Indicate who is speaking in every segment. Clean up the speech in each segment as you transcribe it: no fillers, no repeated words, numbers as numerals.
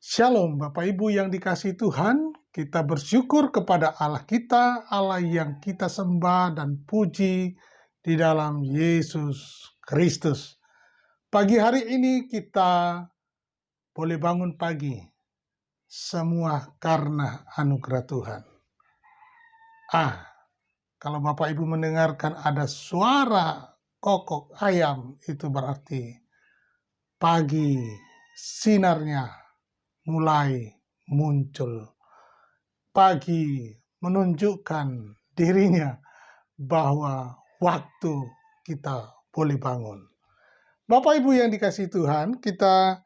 Speaker 1: Shalom Bapak Ibu yang dikasihi Tuhan, kita bersyukur kepada Allah kita, Allah yang kita sembah dan puji di dalam Yesus Kristus. Pagi hari ini kita boleh bangun pagi, semua karena anugerah Tuhan. Kalau Bapak Ibu mendengarkan ada suara kokok ayam, itu berarti pagi sinarnya mulai muncul. Pagi menunjukkan dirinya bahwa waktu kita boleh bangun. Bapak Ibu yang dikasihi Tuhan, kita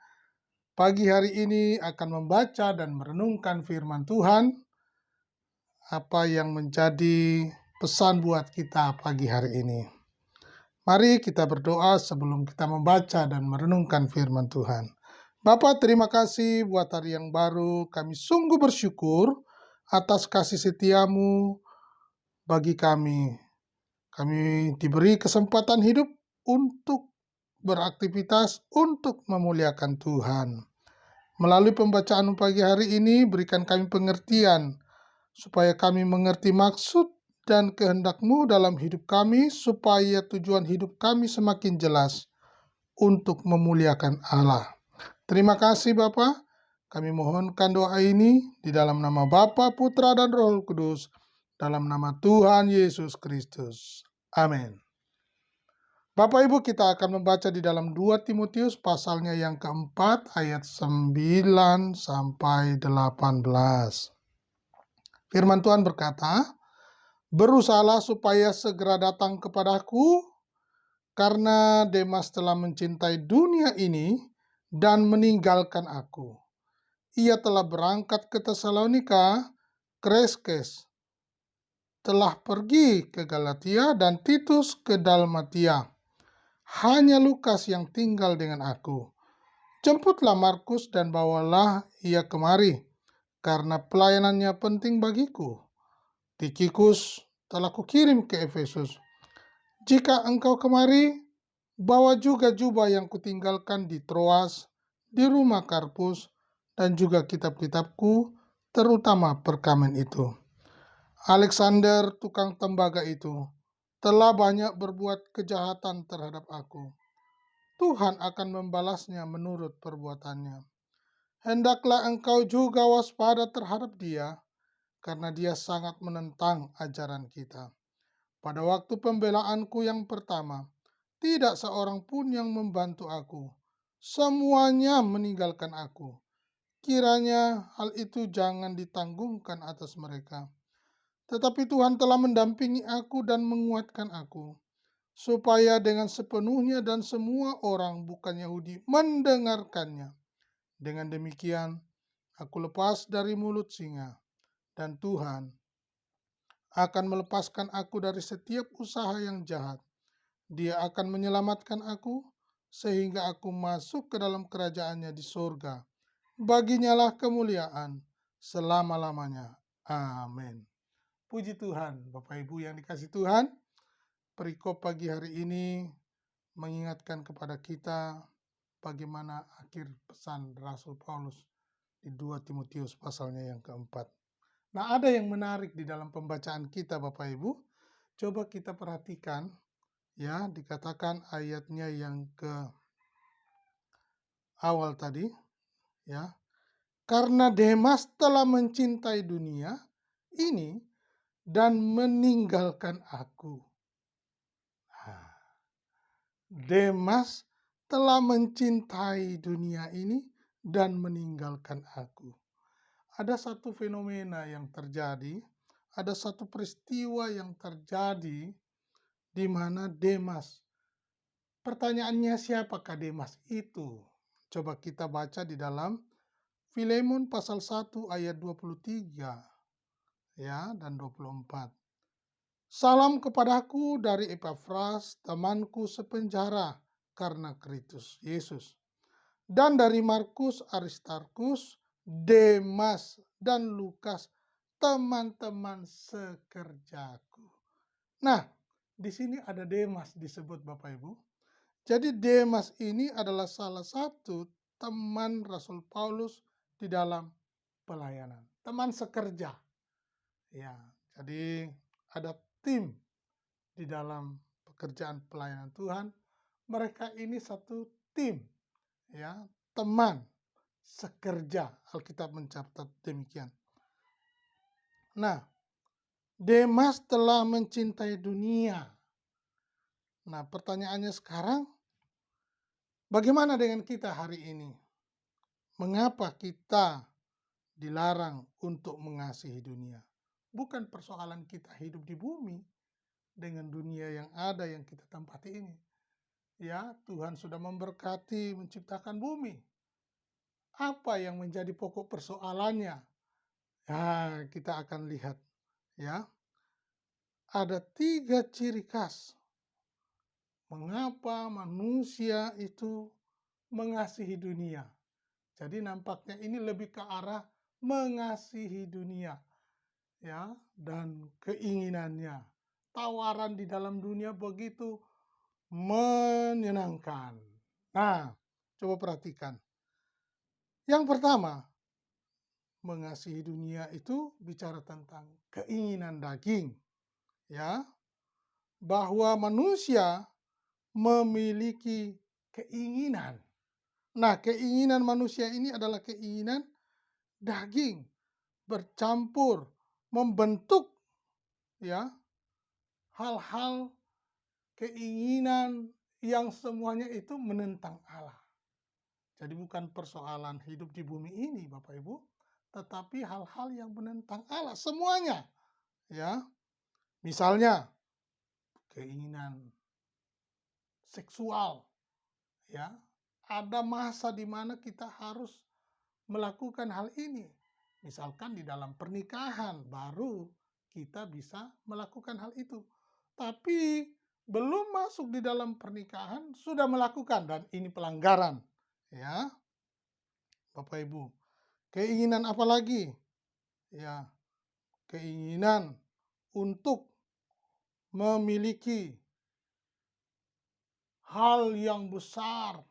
Speaker 1: pagi hari ini akan membaca dan merenungkan firman Tuhan. Apa yang menjadi pesan buat kita pagi hari ini. Mari kita berdoa sebelum kita membaca dan merenungkan firman Tuhan. Bapa, terima kasih buat hari yang baru. Kami sungguh bersyukur atas kasih setiamu bagi kami. Kami diberi kesempatan hidup untuk beraktivitas, untuk memuliakan Tuhan. Melalui pembacaan pagi hari ini, berikan kami pengertian, supaya kami mengerti maksud dan kehendak-Mu dalam hidup kami, supaya tujuan hidup kami semakin jelas untuk memuliakan Allah. Terima kasih Bapa. Kami mohonkan doa ini di dalam nama Bapa, Putra, dan Roh Kudus, dalam nama Tuhan Yesus Kristus. Amin. Bapak Ibu, kita akan membaca di dalam 2 Timotius pasalnya yang keempat ayat 9 sampai 18. Firman Tuhan berkata, "Berusahalah supaya segera datang kepadaku, karena Demas telah mencintai dunia ini dan meninggalkan aku. Ia telah berangkat ke Tesalonika, Kreskes telah pergi ke Galatia, dan Titus ke Dalmatia. Hanya Lukas yang tinggal dengan aku. Jemputlah Markus dan bawalah ia kemari, karena pelayanannya penting bagiku. Tikikus telah kukirim ke Efesus. Jika engkau kemari, bawa juga jubah yang kutinggalkan di Troas, di rumah Karpus, dan juga kitab-kitabku, terutama perkamen itu. Alexander, tukang tembaga itu, telah banyak berbuat kejahatan terhadap aku. Tuhan akan membalasnya menurut perbuatannya. Hendaklah engkau juga waspada terhadap dia, karena dia sangat menentang ajaran kita. Pada waktu pembelaanku yang pertama, tidak seorang pun yang membantu aku. Semuanya meninggalkan aku. Kiranya hal itu jangan ditanggungkan atas mereka. Tetapi Tuhan telah mendampingi aku dan menguatkan aku, supaya dengan sepenuhnya dan semua orang bukan Yahudi mendengarkannya. Dengan demikian, aku lepas dari mulut singa, dan Tuhan akan melepaskan aku dari setiap usaha yang jahat. Dia akan menyelamatkan aku, sehingga aku masuk ke dalam kerajaannya di surga. Baginya lah kemuliaan selama-lamanya. Amin. Puji Tuhan, Bapak Ibu yang dikasihi Tuhan. Perikop pagi hari ini mengingatkan kepada kita bagaimana akhir pesan Rasul Paulus di 2 Timotius pasalnya yang keempat. Nah, ada yang menarik di dalam pembacaan kita Bapak Ibu. Coba kita perhatikan, ya, dikatakan ayatnya yang ke awal tadi, ya. Karena Demas telah mencintai dunia ini dan meninggalkan aku. Demas telah mencintai dunia ini dan meninggalkan aku. Ada satu fenomena yang terjadi, ada satu peristiwa yang terjadi di mana Demas. Pertanyaannya, siapakah Demas itu? Coba kita baca di dalam Filemon pasal 1 ayat 23 ya dan 24. Salam kepadaku dari Epafras, temanku sepenjara karena Kristus Yesus. Dan dari Markus, Aristarkus, Demas, dan Lukas, teman-teman sekerjaku. Nah, di sini ada Demas disebut Bapak Ibu. Jadi Demas ini adalah salah satu teman Rasul Paulus di dalam pelayanan. Teman sekerja. Ya, jadi ada tim di dalam pekerjaan pelayanan Tuhan. Mereka ini satu tim, ya, teman sekerja. Alkitab mencatat demikian. Nah, Demas telah mencintai dunia. Nah, pertanyaannya sekarang, bagaimana dengan kita hari ini? Mengapa kita dilarang untuk mengasihi dunia? Bukan persoalan kita hidup di bumi dengan dunia yang ada yang kita tempati ini. Ya, Tuhan sudah memberkati menciptakan bumi. Apa yang menjadi pokok persoalannya? Ya, kita akan lihat. Ya, ada 3 ciri khas mengapa manusia itu mengasihi dunia. Jadi nampaknya ini lebih ke arah mengasihi dunia, ya, dan keinginannya. Tawaran di dalam dunia begitu menyenangkan. Nah, coba perhatikan. Yang pertama, mengasihi dunia itu bicara tentang keinginan daging, ya, bahwa manusia memiliki keinginan. Nah, keinginan manusia ini adalah keinginan daging bercampur membentuk, ya, hal-hal keinginan yang semuanya itu menentang Allah. Jadi bukan persoalan hidup di bumi ini, Bapak Ibu, tetapi hal-hal yang menentang Allah semuanya, ya. Misalnya keinginan seksual, ya. Ada masa di mana kita harus melakukan hal ini. Misalkan di dalam pernikahan baru kita bisa melakukan hal itu. Tapi belum masuk di dalam pernikahan sudah melakukan dan ini pelanggaran, ya. Bapak Ibu, keinginan apa lagi? Ya, keinginan untuk memiliki hal yang besar,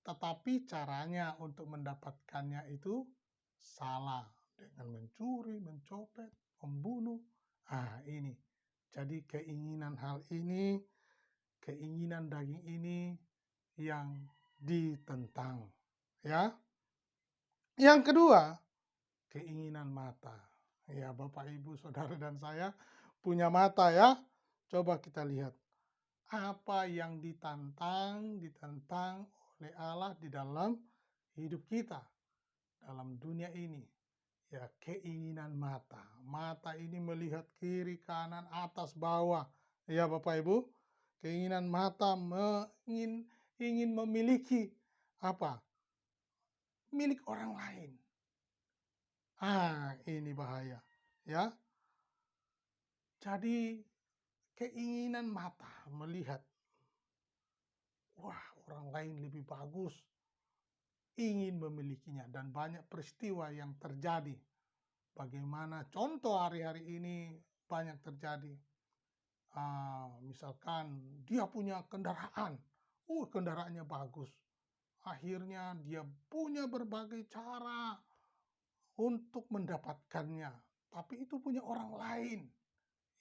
Speaker 1: tetapi caranya untuk mendapatkannya itu salah, dengan mencuri, mencopet, membunuh. Ini. Jadi keinginan hal ini, keinginan daging ini yang ditentang, ya. Yang kedua, keinginan mata. Ya, Bapak, Ibu, Saudara dan saya punya mata, ya. Coba kita lihat apa yang ditentang oleh Allah di dalam hidup kita, dalam dunia ini. Ya, keinginan mata. Mata ini melihat kiri, kanan, atas, bawah. Ya, Bapak Ibu, keinginan mata ingin memiliki apa? Milik orang lain. Ini bahaya, ya. Jadi keinginan mata melihat, wah, orang lain lebih bagus, ingin memilikinya, dan banyak peristiwa yang terjadi. Bagaimana contoh hari-hari ini banyak terjadi. Misalkan dia punya kendaraan, kendaraannya bagus. Akhirnya dia punya berbagai cara untuk mendapatkannya. Tapi itu punya orang lain,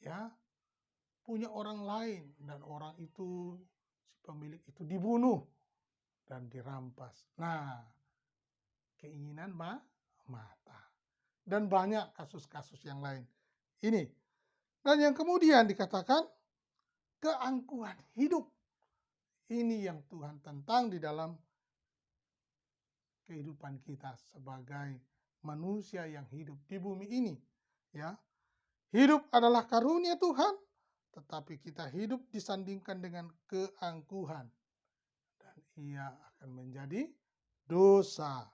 Speaker 1: ya, punya orang lain, dan orang itu, si pemilik itu dibunuh dan dirampas. Nah, keinginan mata. Dan banyak kasus-kasus yang lain. Ini. Dan yang kemudian dikatakan keangkuhan hidup. Ini yang Tuhan tentang di dalam kehidupan kita sebagai manusia yang hidup di bumi ini, ya. Hidup adalah karunia Tuhan, tetapi kita hidup disandingkan dengan keangkuhan dan ia akan menjadi dosa.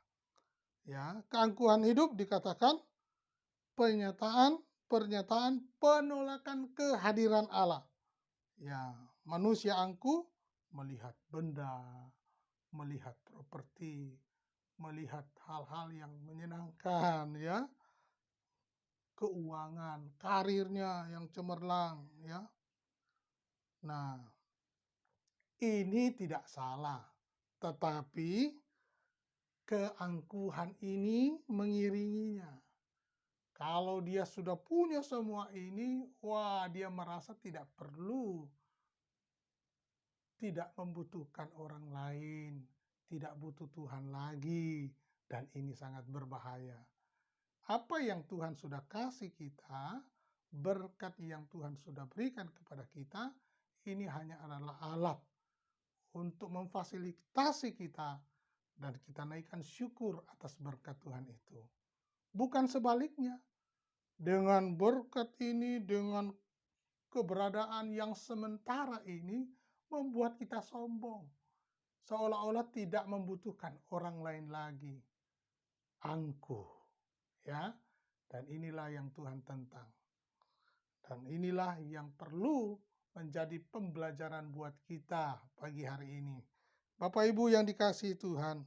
Speaker 1: Ya, keangkuhan hidup dikatakan pernyataan penolakan kehadiran Allah. Ya, manusia angkuh melihat benda, melihat properti, melihat hal-hal yang menyenangkan, ya, keuangan, karirnya yang cemerlang, ya. Nah, ini tidak salah, tetapi keangkuhan ini mengiringinya. Kalau dia sudah punya semua ini, wah, dia merasa tidak perlu, tidak membutuhkan orang lain, tidak butuh Tuhan lagi, dan ini sangat berbahaya. Apa yang Tuhan sudah kasih kita, berkat yang Tuhan sudah berikan kepada kita, ini hanya adalah alat untuk memfasilitasi kita dan kita naikkan syukur atas berkat Tuhan itu. Bukan sebaliknya, dengan berkat ini, dengan keberadaan yang sementara ini, membuat kita sombong. Seolah-olah tidak membutuhkan orang lain lagi. Angkuh, ya. Dan inilah yang Tuhan tentang. Dan inilah yang perlu menjadi pembelajaran buat kita pagi hari ini. Bapak Ibu yang dikasihi Tuhan,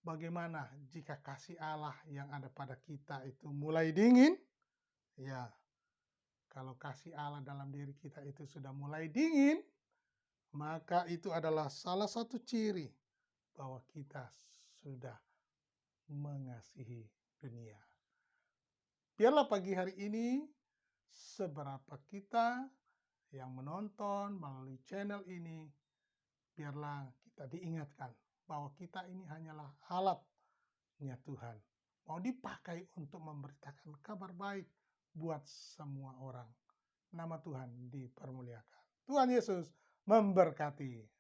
Speaker 1: bagaimana jika kasih Allah yang ada pada kita itu mulai dingin? Ya, kalau kasih Allah dalam diri kita itu sudah mulai dingin, maka itu adalah salah satu ciri bahwa kita sudah mengasihi dunia. Biarlah pagi hari ini, seberapa kita yang menonton melalui channel ini, biarlah kita diingatkan bahwa kita ini hanyalah alatnya Tuhan. Mau dipakai untuk memberitakan kabar baik buat semua orang. Nama Tuhan dipermuliakan. Tuhan Yesus memberkati.